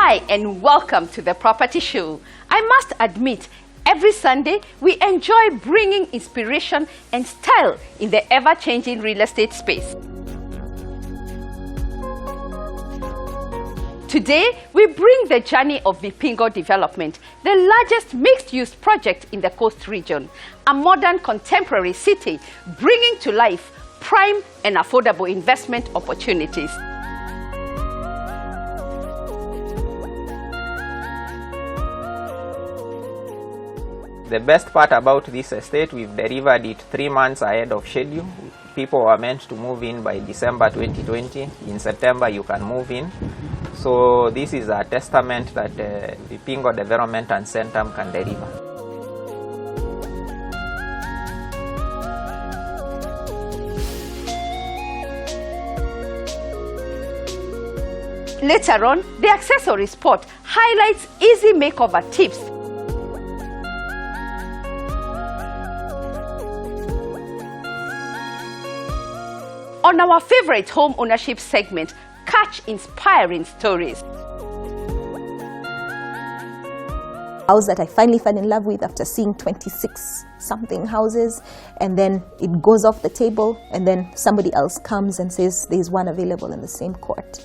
Hi and welcome to the Property Show. I must admit, every Sunday we enjoy bringing inspiration and style in the ever-changing real estate space. Today, we bring the journey of Vipingo development, the largest mixed-use project in the coast region, a modern contemporary city bringing to life prime and affordable investment opportunities. The best part about this estate, we've delivered it 3 months ahead of schedule. People were meant to move in by December 2020. In September, you can move in. So this is a testament that Vipingo Development and Centum can deliver. Later on, the accessory spot highlights easy makeover tips. On our favorite home ownership segment, catch inspiring stories. House that I finally fell in love with after seeing 26 something houses, and then it goes off the table, and then somebody else comes and says there's one available in the same court.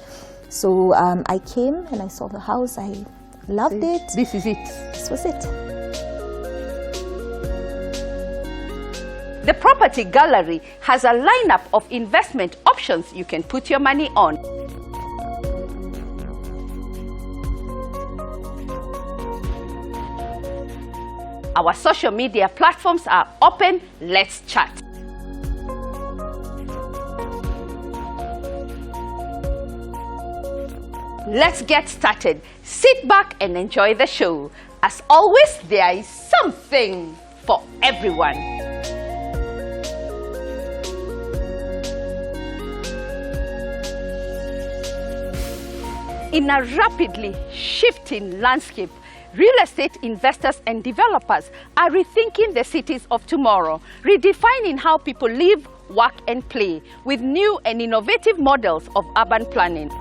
So I came and I saw the house. I loved it. This is it. This was it. The Property Gallery has a lineup of investment options you can put your money on. Our social media platforms are open. Let's chat. Let's get started. Sit back and enjoy the show. As always, there is something for everyone. In a rapidly shifting landscape, real estate investors and developers are rethinking the cities of tomorrow, redefining how people live, work and play with new and innovative models of urban planning.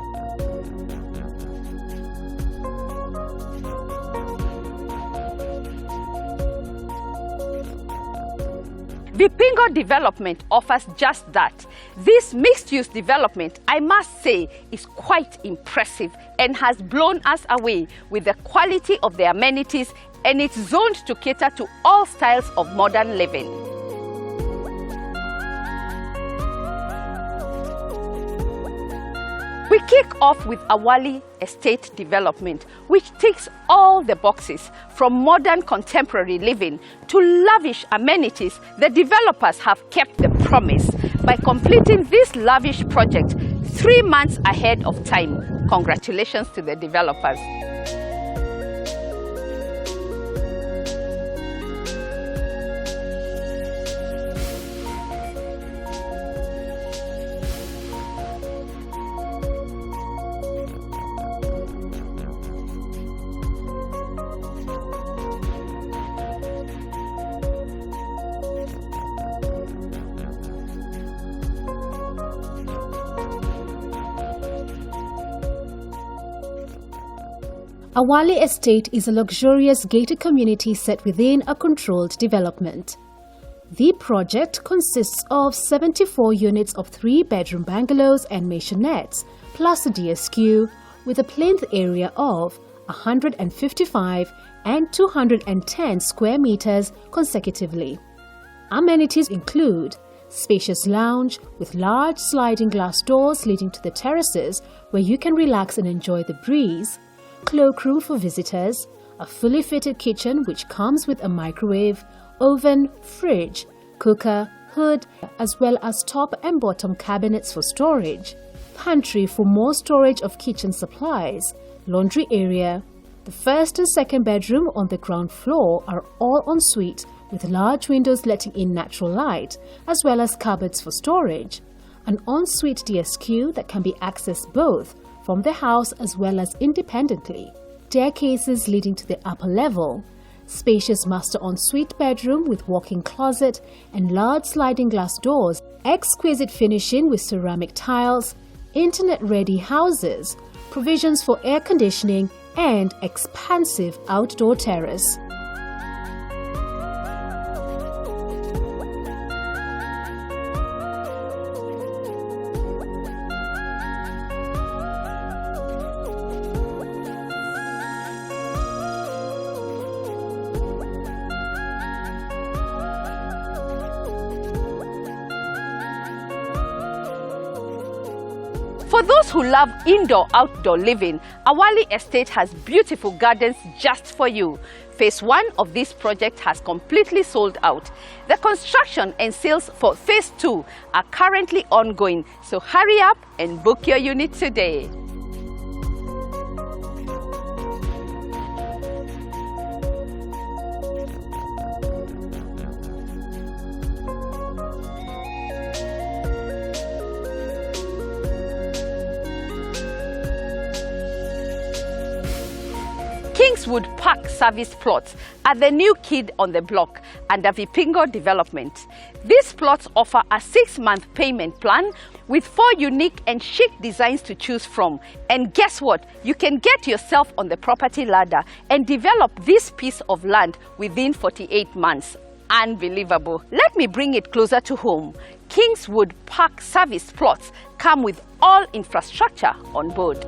Vipingo development offers just that. This mixed-use development, I must say, is quite impressive and has blown us away with the quality of the amenities, and it's zoned to cater to all styles of modern living. We kick off with Awali Estate development, which ticks all the boxes. From modern contemporary living to lavish amenities, the developers have kept the promise by completing this lavish project 3 months ahead of time. Congratulations to the developers. Awali Estate is a luxurious gated community set within a controlled development. The project consists of 74 units of 3-bedroom bungalows and maisonettes, plus a DSQ, with a plinth area of 155 and 210 square meters consecutively. Amenities include spacious lounge with large sliding glass doors leading to the terraces where you can relax and enjoy the breeze, cloakroom for visitors, a fully fitted kitchen which comes with a microwave, oven, fridge, cooker, hood, as well as top and bottom cabinets for storage, pantry for more storage of kitchen supplies, laundry area. The first and second bedroom on the ground floor are all en suite with large windows letting in natural light, as well as cupboards for storage, an en-suite DSQ that can be accessed both from the house as well as independently, staircases leading to the upper level, spacious master ensuite bedroom with walk-in closet and large sliding glass doors, exquisite finishing with ceramic tiles, internet-ready houses, provisions for air conditioning and expansive outdoor terrace. For those who love indoor-outdoor living, Awali Estate has beautiful gardens just for you. Phase 1 of this project has completely sold out. The construction and sales for Phase 2 are currently ongoing, so hurry up and book your unit today. Kingswood Park service plots are the new kid on the block under Vipingo development. These plots offer a 6-month payment plan with 4 unique and chic designs to choose from. And guess what? You can get yourself on the property ladder and develop this piece of land within 48 months. Unbelievable. Let me bring it closer to home. Kingswood Park service plots come with all infrastructure on board.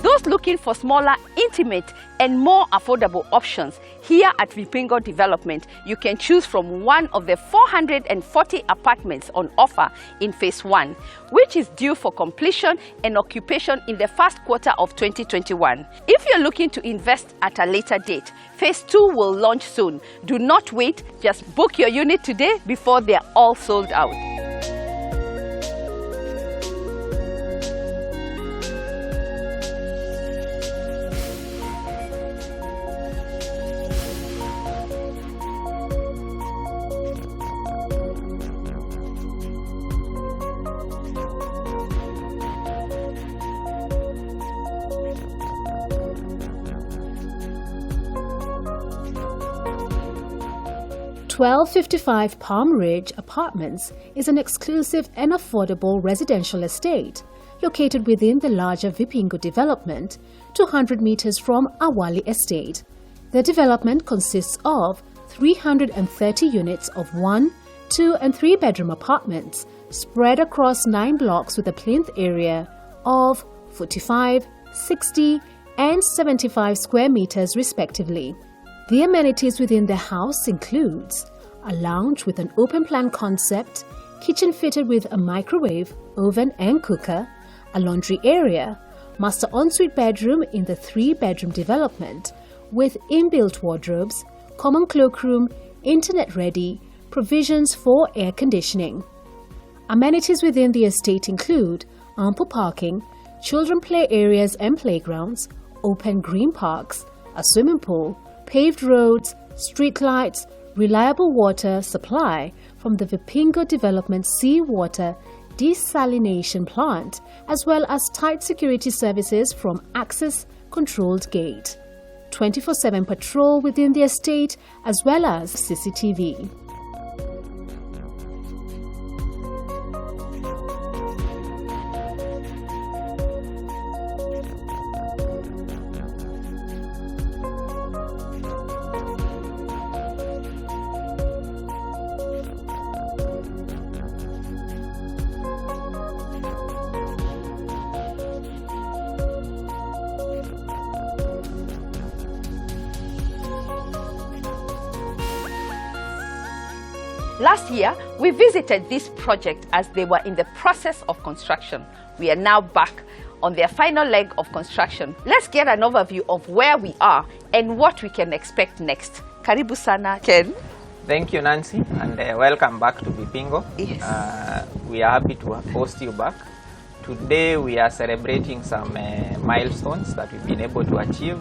Those looking for smaller, intimate and more affordable options, here at Vipingo Development, you can choose from one of the 440 apartments on offer in Phase 1, which is due for completion and occupation in the first quarter of 2021. If you're looking to invest at a later date, Phase 2 will launch soon. Do not wait, just book your unit today before they're all sold out. (1255) Palm Ridge Apartments is an exclusive and affordable residential estate located within the larger Vipingo development, 200 meters from Awali Estate. The development consists of 330 units of 1, 2 and 3 bedroom apartments spread across 9 blocks with a plinth area of 45, 60 and 75 square meters respectively. The amenities within the house includes a lounge with an open-plan concept, kitchen fitted with a microwave, oven and cooker, a laundry area, master ensuite bedroom in the 3-bedroom development with inbuilt wardrobes, common cloakroom, internet-ready, provisions for air conditioning. Amenities within the estate include ample parking, children play areas and playgrounds, open green parks, a swimming pool, paved roads, street lights, reliable water supply from the Vipingo Development Seawater Desalination Plant, as well as tight security services from Access Controlled Gate, 24/7 patrol within the estate, as well as CCTV. Last year, we visited this project as they were in the process of construction. We are now back on their final leg of construction. Let's get an overview of where we are and what we can expect next. Karibu sana, Ken. Thank you, Nancy, and welcome back to Vipingo. Yes. We are happy to host you back. Today we are celebrating some milestones that we've been able to achieve.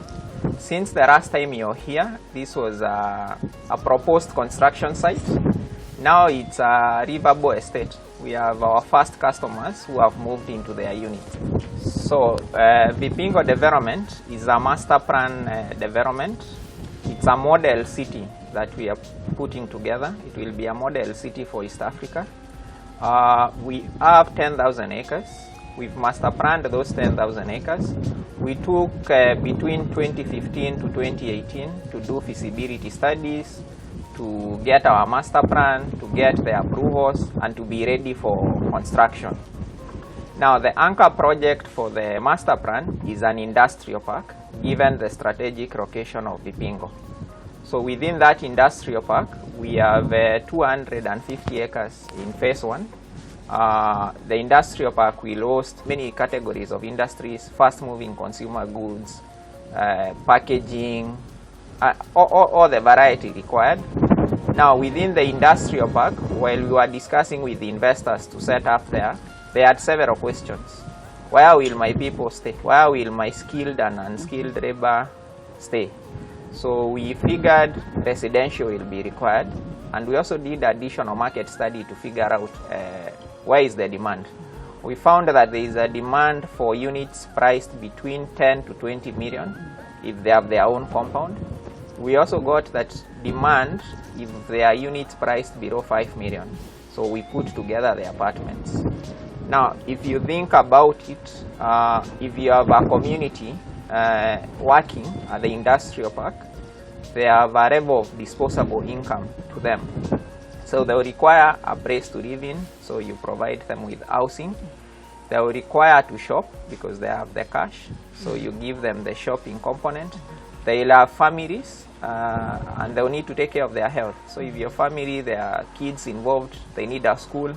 Since the last time you're here, this was a proposed construction site. Now it's a Boma Estate. We have our first customers who have moved into their unit. So Vipingo development is a master plan development. It's a model city that we are putting together. It will be a model city for East Africa. We have 10,000 acres. We've master planned those 10,000 acres. We took between 2015 to 2018 to do feasibility studies, to get our master plan, to get the approvals, and to be ready for construction. Now, the anchor project for the master plan is an industrial park, given the strategic location of Vipingo. So within that industrial park, we have 250 acres in phase 1. The industrial park will host many categories of industries, fast-moving consumer goods, packaging, all the variety required. Now, within the industrial park, while we were discussing with the investors to set up there, they had several questions. Where will my people stay? Where will my skilled and unskilled labor stay? So we figured residential will be required, and we also did additional market study to figure out where is the demand. We found that there is a demand for units priced between 10 to 20 million if they have their own compound. We also got that demand if there are units priced below 5 million. So we put together the apartments. Now, if you think about it, if you have a community working at the industrial park, they have a level of disposable income to them. So they will require a place to live in, so you provide them with housing. They will require to shop because they have the cash, so you give them the shopping component. They will have families, and they will need to take care of their health. So if your family, there are kids involved, they need a school.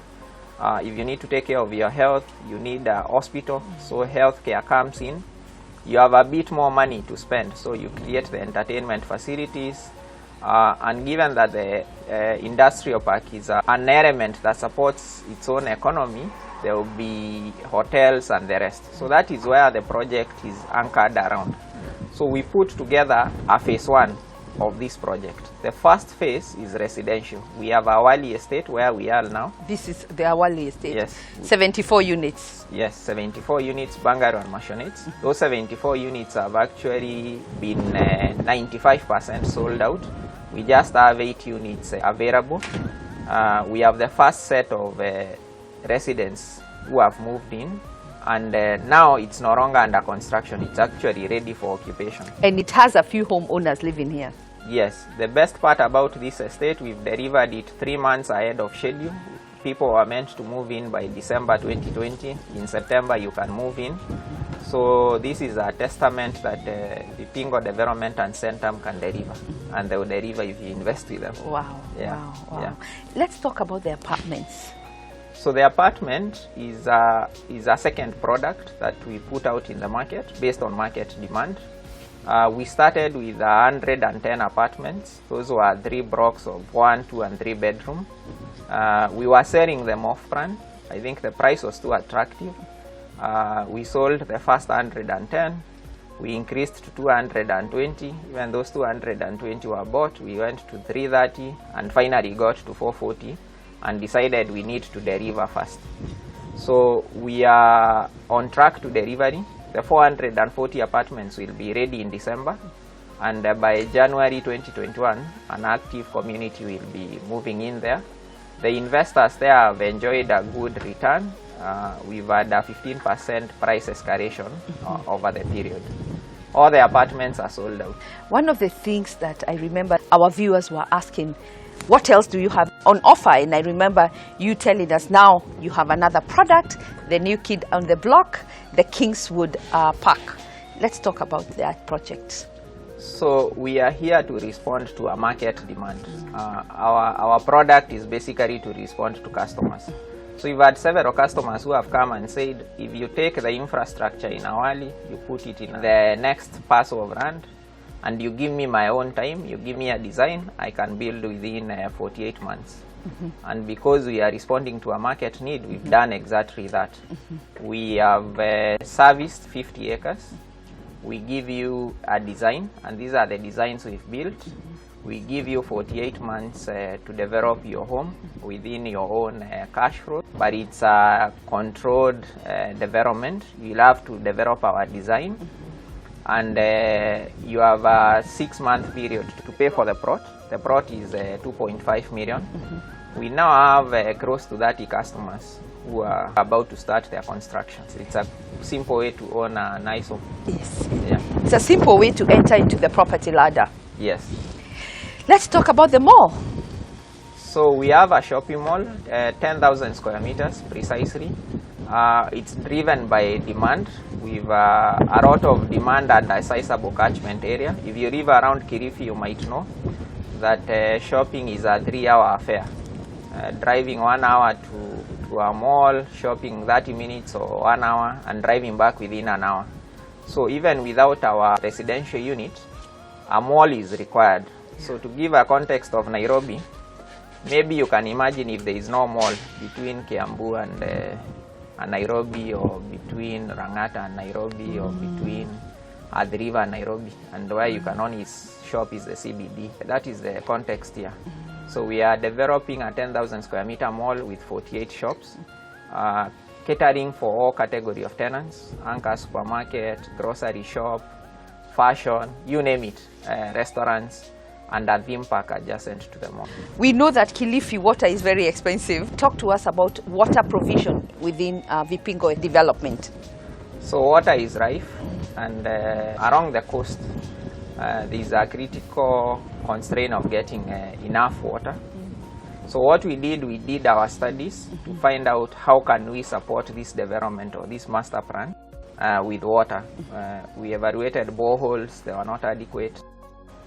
If you need to take care of your health, you need a hospital, so health care comes in. You have a bit more money to spend, so you create the entertainment facilities. And given that the industrial park is an element that supports its own economy, there will be hotels and the rest. So that is where the project is anchored around. So we put together a phase 1 of this project. The first phase is residential. We have Awali Estate where we are now. This is the Awali Estate? Yes. 74 units? Yes, 74 units, bungalow and mansionettes. Those 74 units have actually been 95% sold out. We just have 8 units available. We have the first set of residents who have moved in, and now it's no longer under construction. It's actually ready for occupation. And it has a few homeowners living here? Yes. The best part about this estate, we've delivered it 3 months ahead of schedule. People were meant to move in by December 2020. In September, you can move in. So this is a testament that Vipingo Development and Centum can deliver, and they will deliver if you invest with them. Wow, yeah. Wow, wow. Yeah. Let's talk about the apartments. So the apartment is a second product that we put out in the market based on market demand. We started with 110 apartments. Those were 3 blocks of 1, 2, and 3 bedroom. We were selling them off-plan. I think the price was too attractive. We sold the first 110. We increased to 220. When those 220 were bought, we went to 330 and finally got to 440 and decided we need to deliver fast. So we are on track to delivery. The 440 apartments will be ready in December, and by January 2021, an active community will be moving in there. The investors there have enjoyed a good return. We've had a 15% price escalation over the period. All the apartments are sold out. One of the things that I remember our viewers were asking, what else do you have on offer? And I remember you telling us now you have another product, the new kid on the block, the Kingswood Park. Let's talk about that project. So we are here to respond to a market demand. Our product is basically to respond to customers. So we've had several customers who have come and said, if you take the infrastructure in Awali, you put it in the next parcel of land, and you give me my own time, you give me a design, I can build within 48 months. And because we are responding to a market need, we've done exactly that. We have serviced 50 acres. We give you a design, and these are the designs we've built. We give you 48 months to develop your home within your own cash flow, but it's a controlled development. You'll have to develop our design, and you have a 6-month period to pay for the plot. The plot is 2.5 million. We now have close to 30 customers who are about to start their constructions. It's a simple way to own a nice home. Yes. Yeah. It's a simple way to enter into the property ladder. Yes. Let's talk about the mall. So we have a shopping mall, 10,000 square meters precisely. It's driven by demand. We've a lot of demand and a sizable catchment area. If you live around Kilifi, you might know that shopping is a 3-hour affair. Driving 1 hour to a mall, shopping 30 minutes or 1 hour, and driving back within an hour. So even without our residential unit, a mall is required. So to give a context of Nairobi, maybe you can imagine if there is no mall between Kiambu and Nairobi, or between Rangata and Nairobi, or between the river and Nairobi, and where you can only shop is the CBD. That is the context here. So we are developing a 10,000 square meter mall with 48 shops, catering for all category of tenants: anchor supermarket, grocery shop, fashion, you name it, restaurants, and a theme park adjacent to the mall. We know that Kilifi water is very expensive. Talk to us about water provision within Vipingo development. So water is rife, and along the coast there is a critical constraint of getting enough water. So what we did our studies to find out how can we support this development or this master plan with water. We evaluated boreholes, they were not adequate.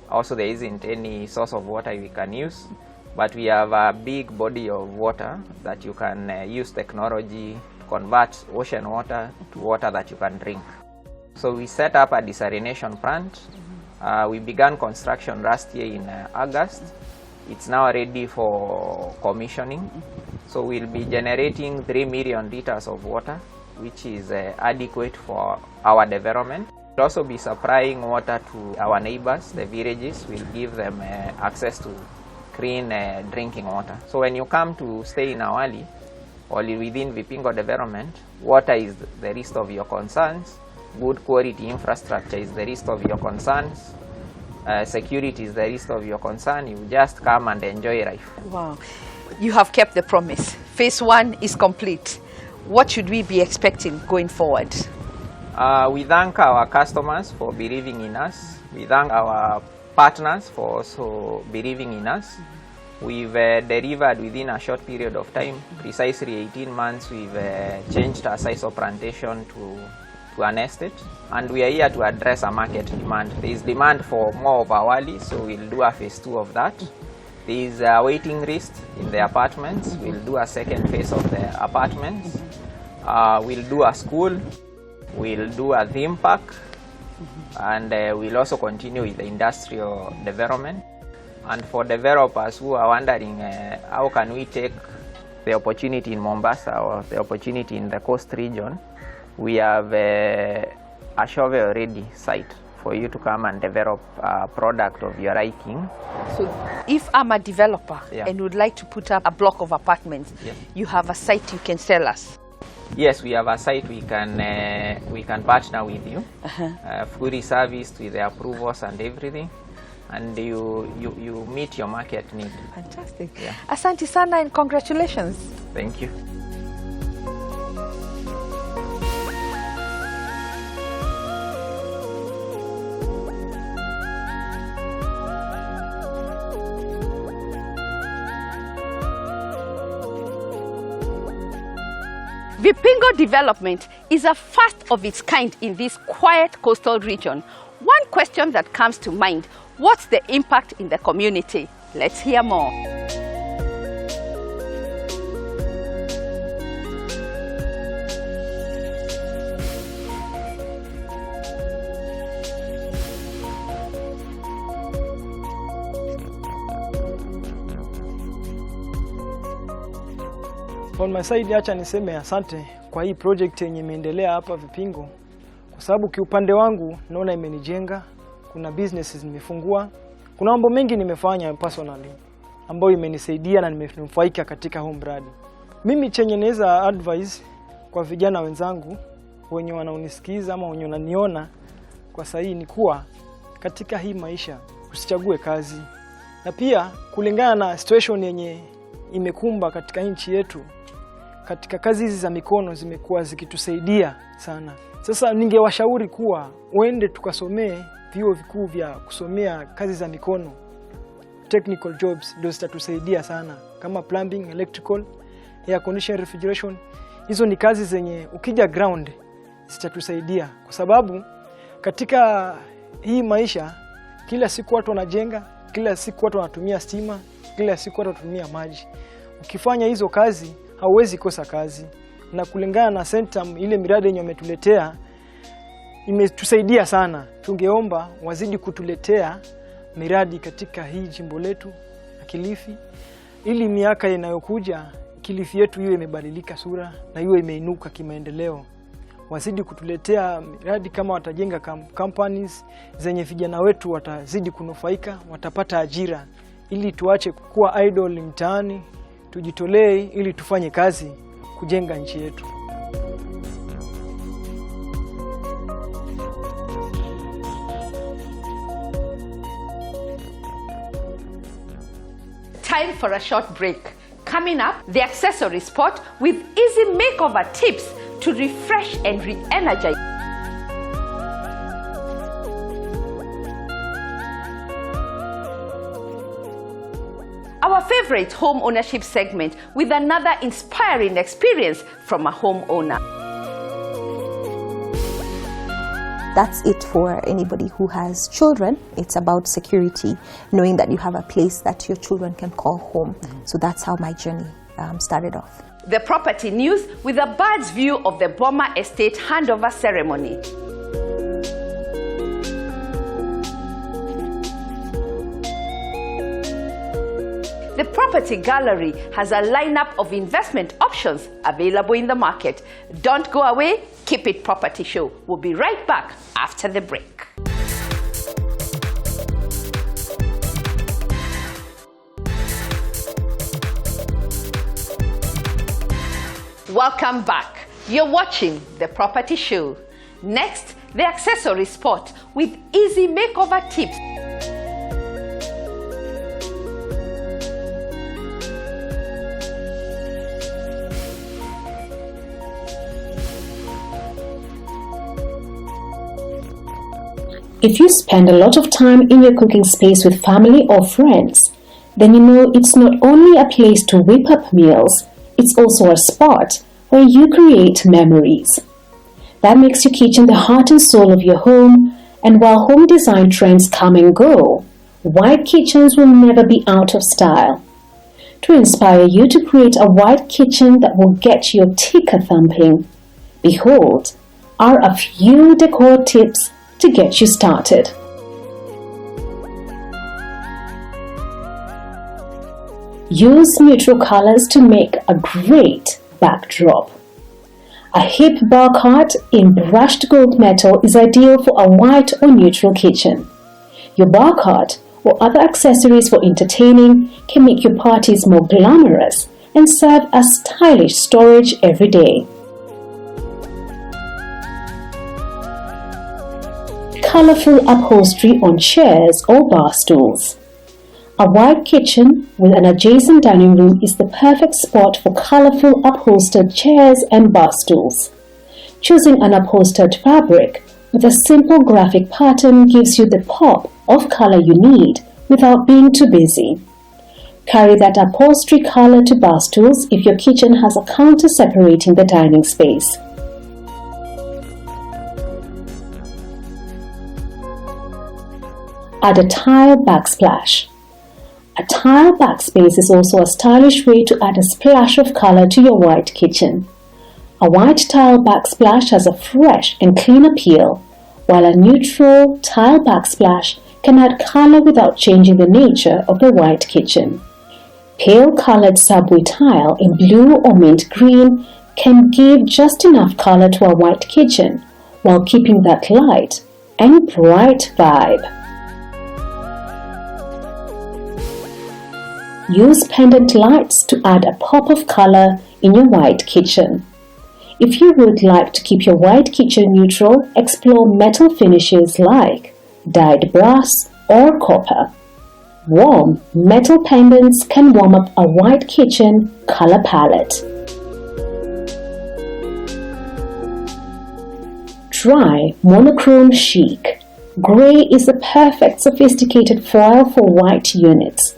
Also, there isn't any source of water we can use, but we have a big body of water that you can use technology to convert ocean water to water that you can drink. So we set up a desalination plant. We began construction last year in August. It's now ready for commissioning. So we'll be generating 3 million liters of water, which is adequate for our development. We'll also be supplying water to our neighbors, the villages. We'll give them access to clean drinking water. So when you come to stay in Awali or within Vipingo development, water is the least of your concerns. Good quality infrastructure is the least of your concerns. Security is the least of your concern. You just come and enjoy life. Wow. You have kept the promise. Phase 1 is complete. What should we be expecting going forward? We thank our customers for believing in us. We thank our partners for also believing in us. We've delivered within a short period of time, precisely 18 months, we've changed our size of plantation to an estate, and we are here to address a market demand. There is demand for more of Awali, so we'll do a phase 2 of that. There is a waiting list in the apartments. We'll do a second phase of the apartments. We'll do a school. We'll do a theme park, and we'll also continue with the industrial development. And for developers who are wondering how can we take the opportunity in Mombasa or the opportunity in the coast region, we have a shovel-ready site for you to come and develop a product of your liking. So if I'm a developer and would like to put up a block of apartments, you have a site you can sell us? Yes, we have a site we can partner with you, fully serviced with the approvals and everything, and you meet your market need. Fantastic. Yeah. Asante sana and congratulations. Thank you. Vipingo development is a first of its kind in this quiet coastal region. One question that comes to mind, what's the impact in the community? Let's hear more. On my side, acha niseme asante kwa hii project yenye imeendelea hapa Vipingo, kwa sababu kiupande wangu naona imenijenga. Kuna businesses nimefungua, kuna mambo mengi nimefanya personally ambayo imenisaidia na nimenufaika katika huu mradi. Mimi chenye naweza advise kwa vijana wenzangu wenye wanaonisikiza ama wenye wananiona kwa sahihi ni kuwa katika hii maisha usichague kazi, na pia kulingana na situation yenye imekumba katika nchi yetu, katika kazi hizi za mikono zimekuwa zikitusaidia sana. Sasa ningewashauri kuwa uende tukasomee vyuo vikuu vya kusomea kazi za mikono, technical jobs, ndio zitatusaidia sana, kama plumbing, electrical, air conditioning, refrigeration. Hizo ni kazi zenye ukija ground zitatusaidia, kwa sababu katika hii maisha kila siku watu wanajenga, kila siku watu wanatumia stima, kila siku watu wanatumia maji. Ukifanya hizo kazi hauwezi kosa kazi, na kulingana na Centum ile miradi yenye wametuletea imetusaidia sana. Tungeomba wazidi kutuletea miradi katika hii jimbo letu la Kilifi, ili miaka inayokuja Kilifi yetu iwe imebadilika sura na iwe imeinuka kimaendeleo. Wazidi kutuletea miradi, kama watajenga companies zenye vijana wetu watazidi kunufaika, watapata ajira, ili tuache kuwa idle mtaani, tujitolee ili tufanye kazi kujenga nchi yetu. Time for a short break. Coming up, the accessory spot with easy makeover tips to refresh and re-energize. Our favorite home ownership segment with another inspiring experience from a homeowner. That's it for anybody who has children. It's about security, knowing that you have a place that your children can call home. So that's how my journey started off. The property news with a bird's view of the Boma Estate handover ceremony. The property gallery has a lineup of investment options available in the market. Don't go away, keep it Property Show. We'll be right back after the break. Welcome back. You're watching The Property Show. Next, the accessory spot with easy makeover tips. If you spend a lot of time in your cooking space with family or friends, then you know it's not only a place to whip up meals, it's also a spot where you create memories. That makes your kitchen the heart and soul of your home, and while home design trends come and go, white kitchens will never be out of style. To inspire you to create a white kitchen that will get your ticker thumping, behold, are a few decor tips to get you started. Use neutral colors to make a great backdrop. A hip bar cart in brushed gold metal is ideal for a white or neutral kitchen. Your bar cart or other accessories for entertaining can make your parties more glamorous and serve as stylish storage every day. Colorful upholstery on chairs or bar stools. A white kitchen with an adjacent dining room is the perfect spot for colorful upholstered chairs and bar stools. Choosing an upholstered fabric with a simple graphic pattern gives you the pop of color you need without being too busy. Carry that upholstery color to bar stools if your kitchen has a counter separating the dining space. Add a tile backsplash. A tile backspace is also a stylish way to add a splash of color to your white kitchen. A white tile backsplash has a fresh and clean appeal, while a neutral tile backsplash can add color without changing the nature of the white kitchen. Pale colored subway tile in blue or mint green can give just enough color to a white kitchen while keeping that light and bright vibe. Use pendant lights to add a pop of color in your white kitchen. If you would like to keep your white kitchen neutral, explore metal finishes like dyed brass or copper. Warm metal pendants can warm up a white kitchen color palette. Dry monochrome chic. Grey is the perfect sophisticated foil for white units.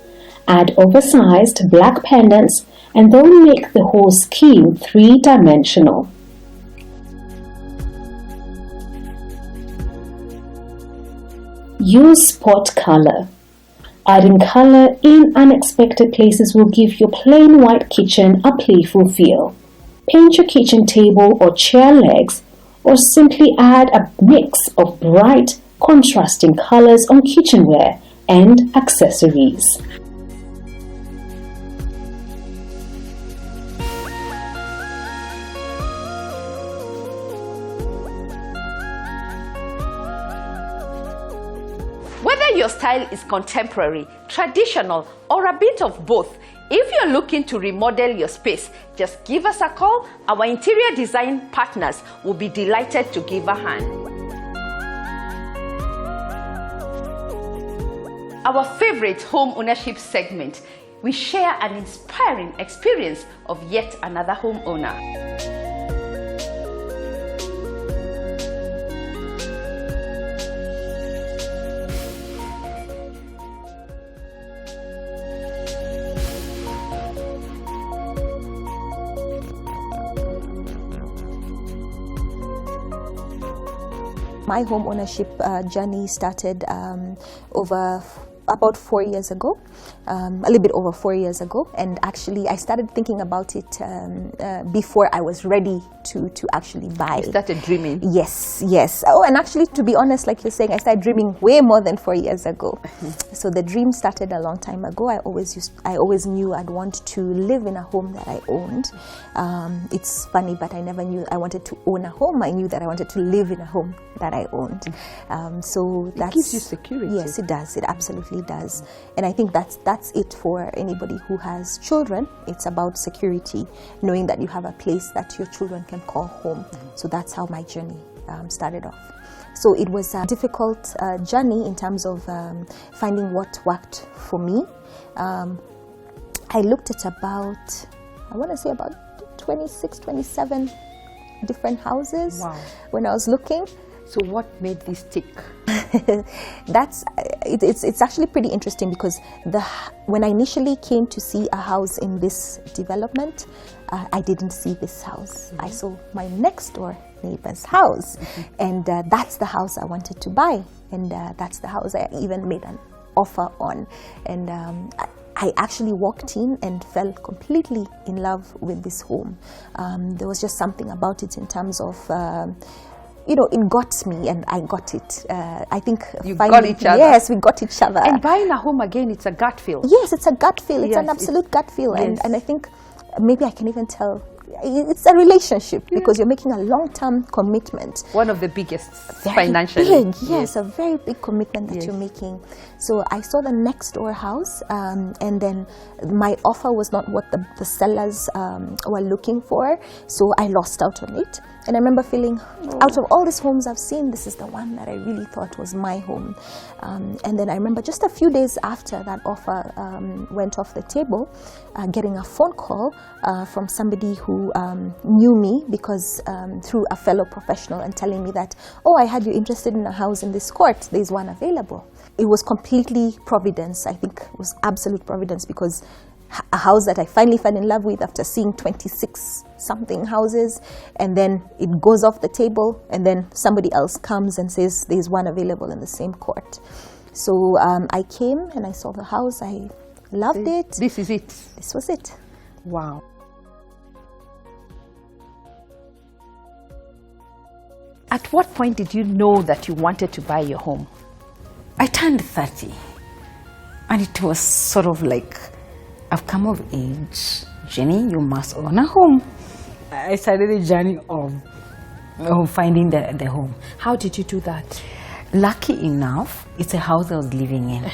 Add oversized black pendants and they'll make the whole scheme three-dimensional. Use spot color. Adding color in unexpected places will give your plain white kitchen a playful feel. Paint your kitchen table or chair legs, or simply add a mix of bright, contrasting colors on kitchenware and accessories. Whether your style is contemporary, traditional, or a bit of both, if you're looking to remodel your space, just give us a call. Our interior design partners will be delighted to give a hand. Our favorite home ownership segment, we share an inspiring experience of yet another homeowner. My home ownership journey started about 4 years ago, a little bit over 4 years ago, and actually I started thinking about it before I was ready to actually buy. You started dreaming? Yes. Oh, and actually, to be honest, like you're saying, I started dreaming way more than 4 years ago. So the dream started a long time ago. I always knew I'd want to live in a home that I owned. It's funny, but I never knew I wanted to own a home. I knew that I wanted to live in a home that I owned. So that gives you security. Yes, it does. It absolutely does. And I think that's it for anybody who has children. It's about security, knowing that you have a place that your children can call home. So that's how my journey started off. So it was a difficult journey in terms of finding what worked for me. I looked at about 26, 27 different houses. Wow. When I was looking. So what made this tick? It's actually pretty interesting because when I initially came to see a house in this development, I didn't see this house. I saw my next door neighbor's house, and that's the house I wanted to buy, and that's the house I even made an offer on, and I actually walked in and fell completely in love with this home. There was just something about it in terms of it got me and I got it. I think you got each other. Yes, we got each other. And buying a home again, it's a gut feel. Yes, it's a gut feel. It's Yes, an absolute gut feel. yes. And I think maybe I can even tell it's a relationship because you're making a long-term commitment. One of the biggest Very financially. big, yes, a very big commitment that you're making. So I saw the next door house, and then my offer was not what the sellers were looking for, so I lost out on it. And I remember feeling, out of all these homes I've seen, this is the one that I really thought was my home. And then I remember just a few days after that offer went off the table, getting a phone call from somebody who knew me because through a fellow professional, and telling me that, oh, I had you interested in a house in this court, there's one available. It was completely providence. I think it was absolute providence because a house that I finally fell in love with after seeing 26 something houses, and then it goes off the table, and then somebody else comes and says there's one available in the same court. So I came and I saw the house. I loved it. This is it. This was it. Wow. At what point did you know that you wanted to buy your home? I turned 30, and it was sort of like, I've come of age, Jenny, you must own a home. I started a journey of finding the home. How did you do that? Lucky enough, it's a house I was living in,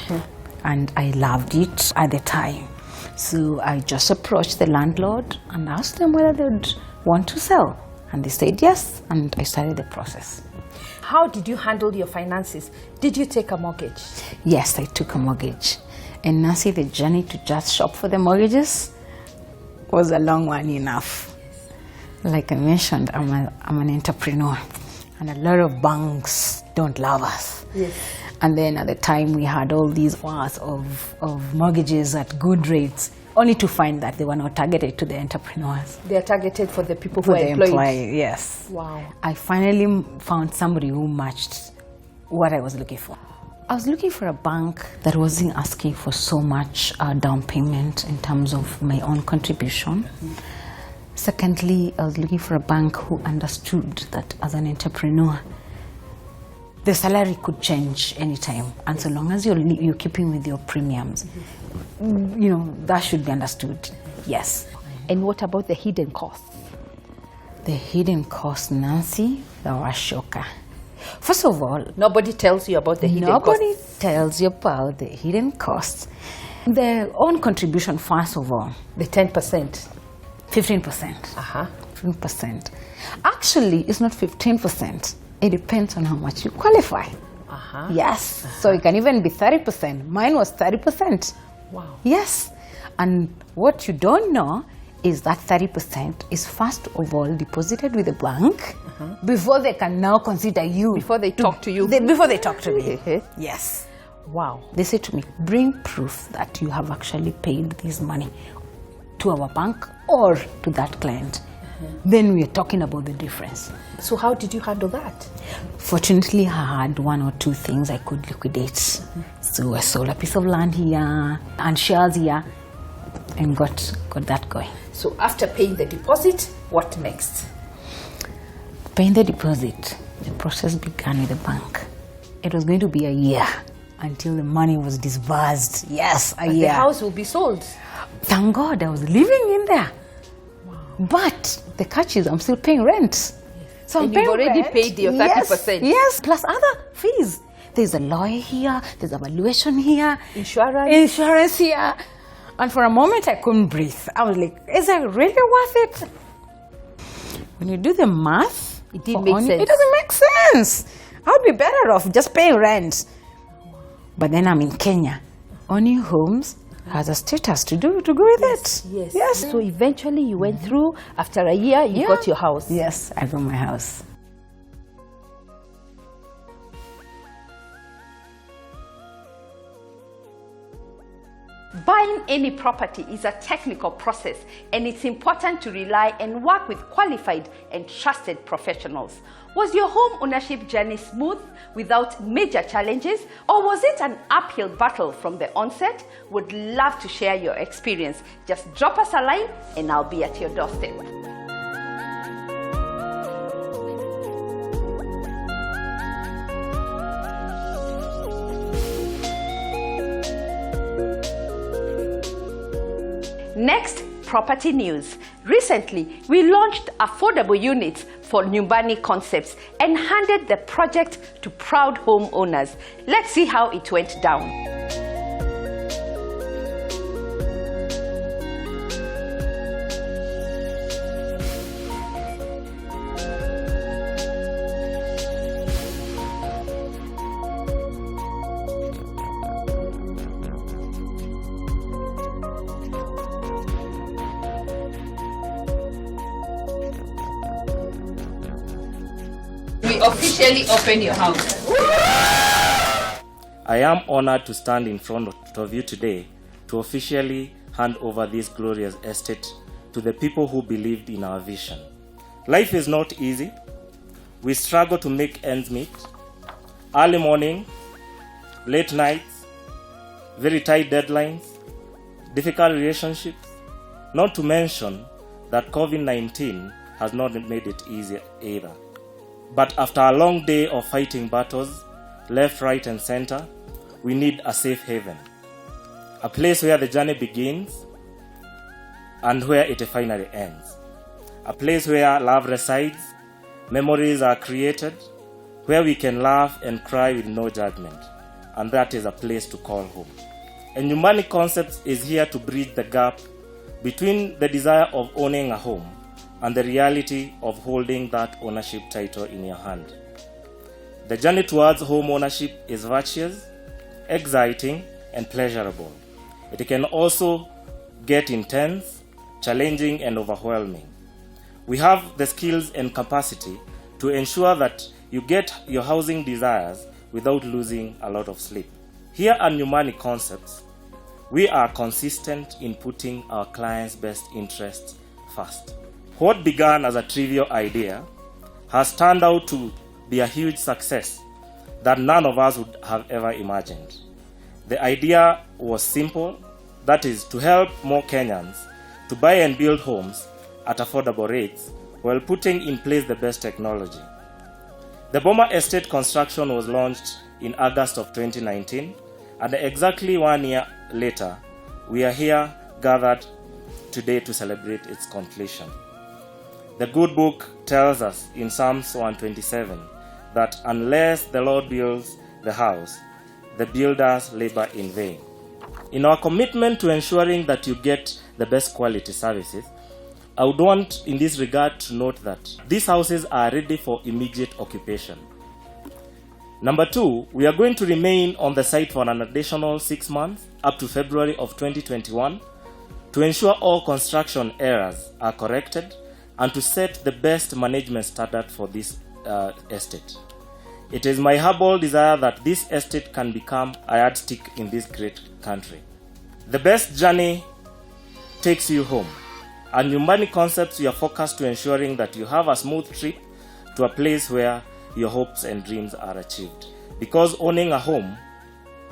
and I loved it at the time. So I just approached the landlord and asked them whether they would want to sell. And they said yes, and I started the process. How did you handle your finances? Did you take a mortgage? Yes, I took a mortgage. And Nancy, the journey to just shop for the mortgages was a long one enough. Like I mentioned, I'm an entrepreneur, and a lot of banks don't love us. Yes. And then at the time we had all these offers of mortgages at good rates, only to find that they were not targeted to the entrepreneurs. They are targeted for the people who For are the employed. employee, yes. Wow. I finally found somebody who matched what I was looking for. I was looking for a bank that wasn't asking for so much down payment in terms of my own contribution. Secondly, I was looking for a bank who understood that as an entrepreneur, the salary could change anytime, and so long as you're keeping with your premiums, that should be understood. Yes. And what about the hidden costs? The hidden costs, Nancy, they were a shocker. First of all, Nobody tells you about the hidden costs. nobody tells you about the hidden costs. Their own contribution, first of all, The 10%. 15%. 15%. Actually, it's not 15%. It depends on how much you qualify. Yes. So it can even be 30%. Mine was 30%. Wow. Yes. And what you don't know is that 30% is first of all deposited with the bank before they can now consider you. Before they talk to you. Before they talk to me. Yes. Wow. They say to me, bring proof that you have actually paid this money to our bank or to that client. Then we are talking about the difference. So how did you handle that? Fortunately, I had one or two things I could liquidate. So I sold a piece of land here and shares here and got that going. So after paying the deposit, what next? Paying the deposit, the process began with the bank. It was going to be a year until the money was disbursed. Yes, a year. The house will be sold. Thank God I was living in there. But the catch is I'm still paying rent. So And I'm paying you've already rent. paid your 30%. Yes, plus other fees. There's a lawyer here, there's evaluation here, insurance here. And for a moment I couldn't breathe. I was like, is it really worth it? When you do the math, It didn't make sense. it doesn't make sense. I'll be better off just paying rent. But then I'm in Kenya. Owning homes has a status to go with it. Yes. So eventually you went through, after a year, you got your house. Yes, I got my house. Buying any property is a technical process, and it's important to rely and work with qualified and trusted professionals. Was your home ownership journey smooth without major challenges, or was it an uphill battle from the onset? Would love to share your experience. Just drop us a line and I'll be at your doorstep. Next, property news. Recently, we launched affordable units for Nyumbani Concepts and handed the project to proud homeowners. Let's see how it went down. We officially open your house. I am honored to stand in front of you today to officially hand over this glorious estate to the people who believed in our vision. Life is not easy. We struggle to make ends meet. Early morning, late nights, very tight deadlines, difficult relationships, not to mention that COVID-19 has not made it easy either. But after a long day of fighting battles, left, right, and center, we need a safe haven. A place where the journey begins and where it finally ends. A place where love resides, memories are created, where we can laugh and cry with no judgment. And that is a place to call home. And Nyumbani Concepts is here to bridge the gap between the desire of owning a home and the reality of holding that ownership title in your hand. The journey towards home ownership is virtuous, exciting, and pleasurable. It can also get intense, challenging, and overwhelming. We have the skills and capacity to ensure that you get your housing desires without losing a lot of sleep. Here at Nyumbani Concepts, we are consistent in putting our clients' best interests first. What began as a trivial idea has turned out to be a huge success that none of us would have ever imagined. The idea was simple, that is, to help more Kenyans to buy and build homes at affordable rates while putting in place the best technology. The Boma Estate construction was launched in August of 2019, and exactly 1 year later, we are here gathered today to celebrate its completion. The good book tells us in Psalms 127 that unless the Lord builds the house, the builders labor in vain. In our commitment to ensuring that you get the best quality services, I would want in this regard to note that these houses are ready for immediate occupation. Number 2, we are going to remain on the site for an additional 6 months up to February of 2021 to ensure all construction errors are corrected and to set the best management standard for this estate. It is my humble desire that this estate can become a yardstick in this great country. The best journey takes you home. At Nyumbani Concepts, we are focused to ensuring that you have a smooth trip to a place where your hopes and dreams are achieved. Because owning a home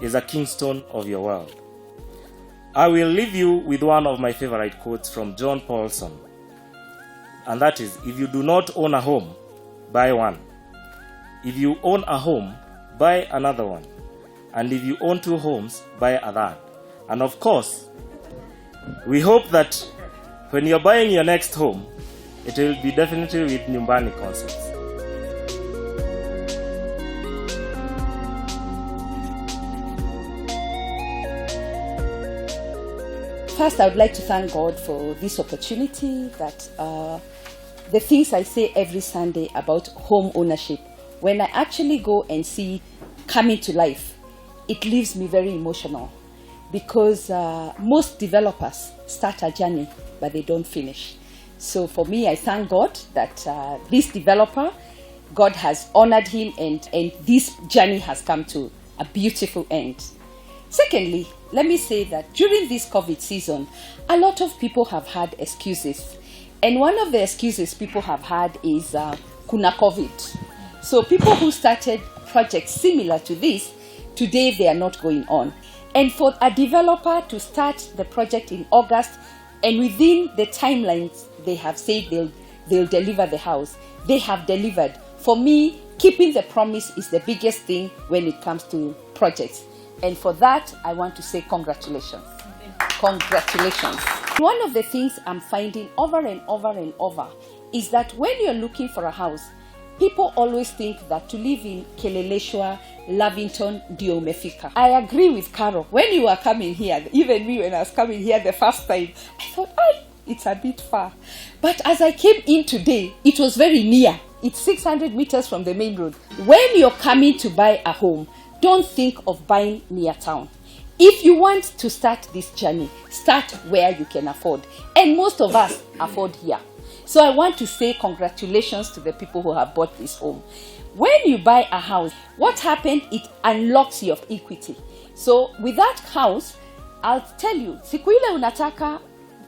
is a keystone of your world. I will leave you with one of my favorite quotes from John Paulson. And that is, if you do not own a home, buy one. If you own a home, buy another one. And if you own 2 homes, buy a third. And of course, we hope that when you're buying your next home, it will be definitely with Nyumbani Concepts. First, I would like to thank God for this opportunity, that the things I say every Sunday about home ownership, when I actually go and see coming to life, it leaves me very emotional, because most developers start a journey, but they don't finish. So for me, I thank God that this developer, God has honored him, and this journey has come to a beautiful end. Secondly, let me say that during this COVID season, a lot of people have had excuses. And one of the excuses people have had is kuna COVID. So people who started projects similar to this, today they are not going on. And for a developer to start the project in August, and within the timelines they have said they'll deliver the house, they have delivered. For me, keeping the promise is the biggest thing when it comes to projects. And for that, I want to say congratulations. Congratulations. One of the things I'm finding over and over and over is that when you're looking for a house, people always think that to live in Keleleshwa, Lavington, ndio umefika. I agree with Carol. When you were coming here, even me when I was coming here the first time, I thought, it's a bit far. But as I came in today, it was very near. It's 600 meters from the main road. When you're coming to buy a home, don't think of buying near town. If you want to start this journey, start where you can afford. And most of us afford here. So I want to say congratulations to the people who have bought this home. When you buy a house, what happened? It unlocks your equity. So with that house, I'll tell you, siku ile unataka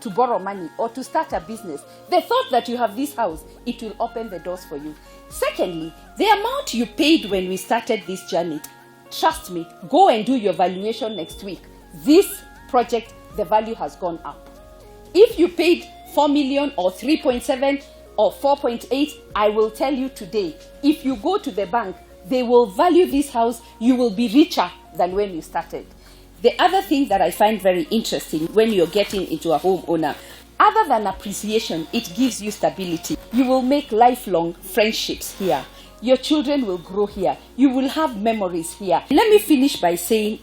to borrow money or to start a business, the thought that you have this house, it will open the doors for you. Secondly, the amount you paid when we started this journey, trust me, go and do your valuation next week. This project, the value has gone up. If you paid 4 million or 3.7 or 4.8, I will tell you today, if you go to the bank, they will value this house, you will be richer than when you started. The other thing that I find very interesting when you're getting into a homeowner, other than appreciation, it gives you stability. You will make lifelong friendships here. Your children will grow here. You will have memories here. Let me finish by saying,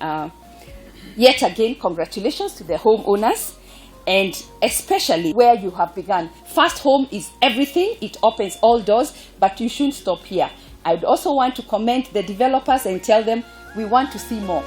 yet again, congratulations to the homeowners, and especially where you have begun. First home is everything. It opens all doors, but you shouldn't stop here. I would also want to commend the developers and tell them we want to see more.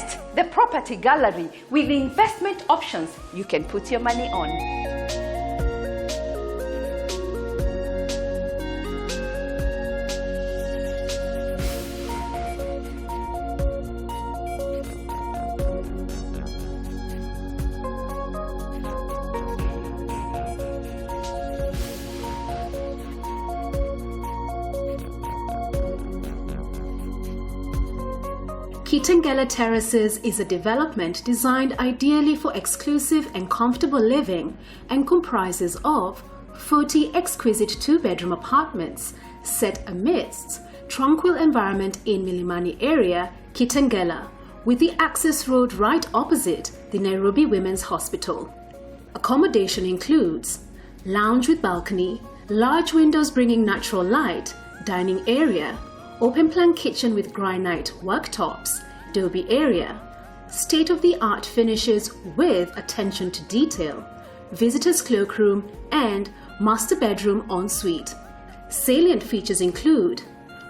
Select the property gallery with investment options you can put your money on. Kitengela Terraces is a development designed ideally for exclusive and comfortable living and comprises of 40 exquisite two-bedroom apartments set amidst tranquil environment in Milimani area, Kitengela, with the access road right opposite the Nairobi Women's Hospital. Accommodation includes lounge with balcony, large windows bringing natural light, dining area, open-plan kitchen with granite worktops, Dobie area, state-of-the-art finishes with attention to detail, visitors' cloakroom, and master bedroom ensuite. Salient features include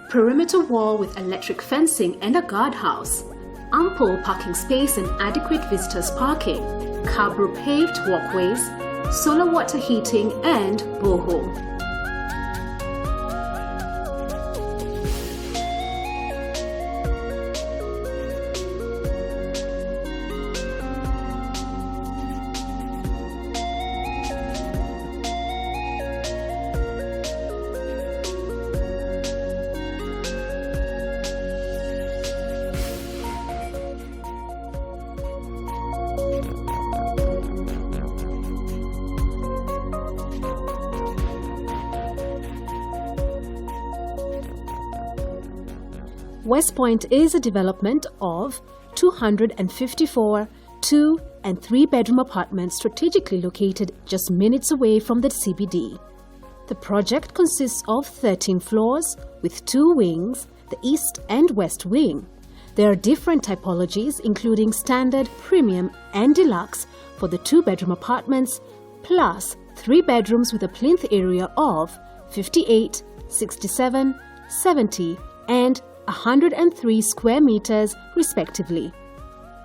perimeter wall with electric fencing and a guardhouse, ample parking space and adequate visitors' parking, Cabro paved walkways, solar water heating, and borehole. West Point is a development of 254 2- and 3-bedroom apartments strategically located just minutes away from the CBD. The project consists of 13 floors with 2 wings, the east and west wing. There are different typologies including standard, premium and deluxe for the 2-bedroom apartments, plus 3 bedrooms with a plinth area of 58, 67, 70 and 103 square meters respectively.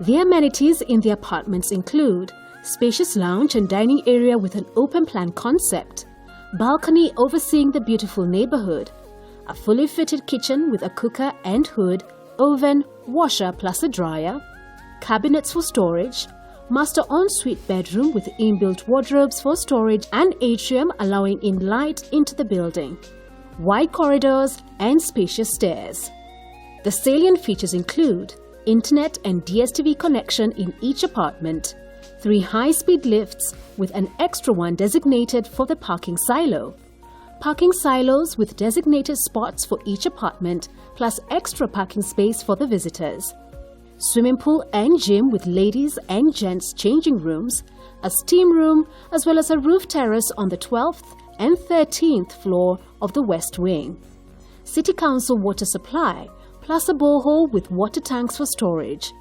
The amenities in the apartments include spacious lounge and dining area with an open plan concept, balcony overseeing the beautiful neighborhood, a fully fitted kitchen with a cooker and hood, oven, washer plus a dryer, cabinets for storage, master ensuite bedroom with inbuilt wardrobes for storage and atrium allowing in light into the building, wide corridors and spacious stairs. The salient features include internet and DSTV connection in each apartment, 3 high-speed lifts with an extra one designated for the parking silo, parking silos with designated spots for each apartment plus extra parking space for the visitors, swimming pool and gym with ladies and gents changing rooms, a steam room as well as a roof terrace on the 12th and 13th floor of the west wing, City Council water supply plus a borehole with water tanks for storage,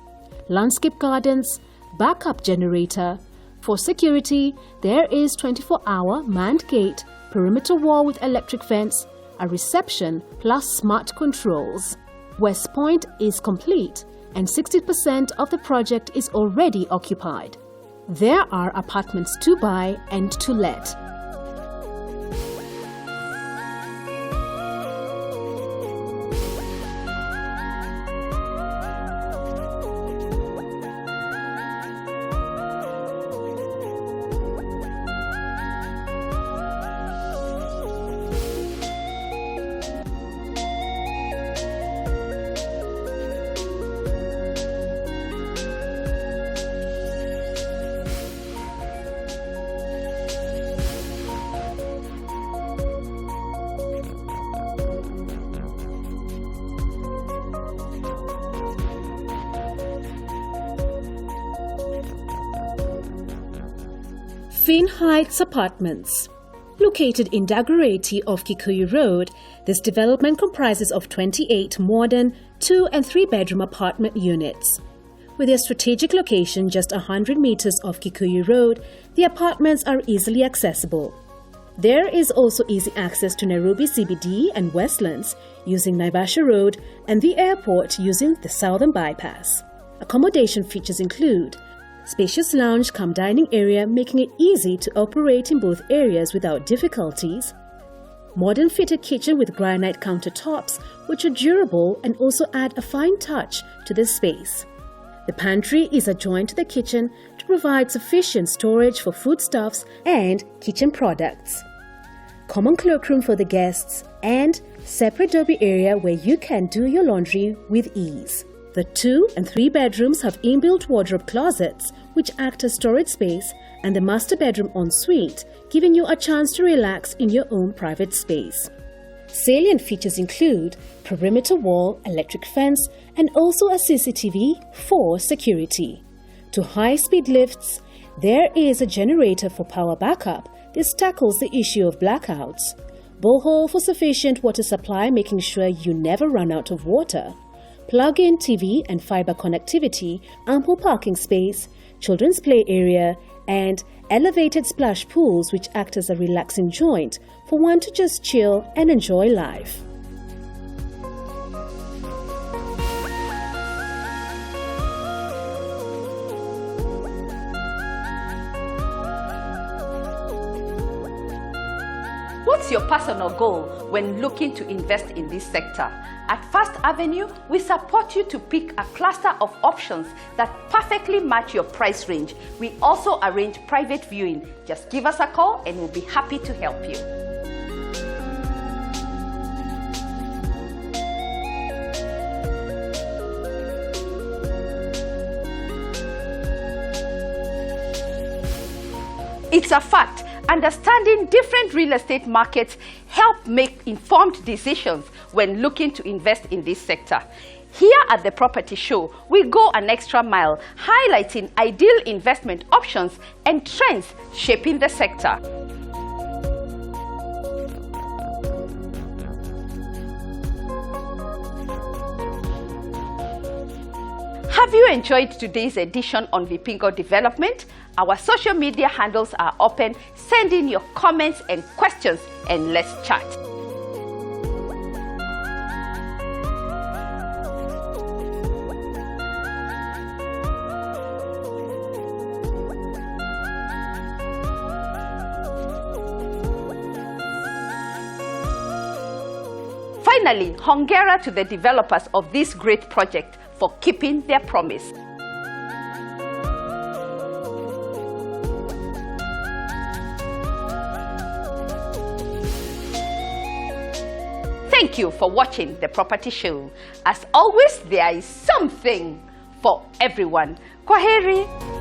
landscape gardens, backup generator. For security, there is 24-hour manned gate, perimeter wall with electric fence, a reception plus smart controls. West Point is complete and 60% of the project is already occupied. There are apartments to buy and to let. Finn Heights Apartments. Located in Dagoretti off Kikuyu Road, this development comprises of 28 modern 2- and 3-bedroom apartment units. With their strategic location just 100 meters off Kikuyu Road, the apartments are easily accessible. There is also easy access to Nairobi CBD and Westlands using Naivasha Road and the airport using the Southern Bypass. Accommodation features include spacious lounge cum dining area, making it easy to operate in both areas without difficulties. Modern fitted kitchen with granite countertops, which are durable and also add a fine touch to the space. The pantry is adjoined to the kitchen to provide sufficient storage for foodstuffs and kitchen products. Common cloakroom for the guests and separate derby area where you can do your laundry with ease. The 2 and 3 bedrooms have inbuilt wardrobe closets which act as storage space, and the master bedroom ensuite, giving you a chance to relax in your own private space. Salient features include perimeter wall, electric fence, and also a CCTV for security. To high-speed lifts, there is a generator for power backup. This tackles the issue of blackouts. Borehole for sufficient water supply, making sure you never run out of water. Plug-in TV and fiber connectivity, ample parking space, children's play area, and elevated splash pools which act as a relaxing joint for one to just chill and enjoy life. What's your personal goal when looking to invest in this sector? At First Avenue, we support you to pick a cluster of options that perfectly match your price range. We also arrange private viewing. Just give us a call and we'll be happy to help you. It's a fact. Understanding different real estate markets help make informed decisions when looking to invest in this sector. Here at the Property Show, we go an extra mile, highlighting ideal investment options and trends shaping the sector. Have you enjoyed today's edition on Vipingo Development? Our social media handles are open. Send in your comments and questions and let's chat. Finally, hongera to the developers of this great project for keeping their promise. Thank you for watching The Property Show. As always, there is something for everyone. Kwaheri.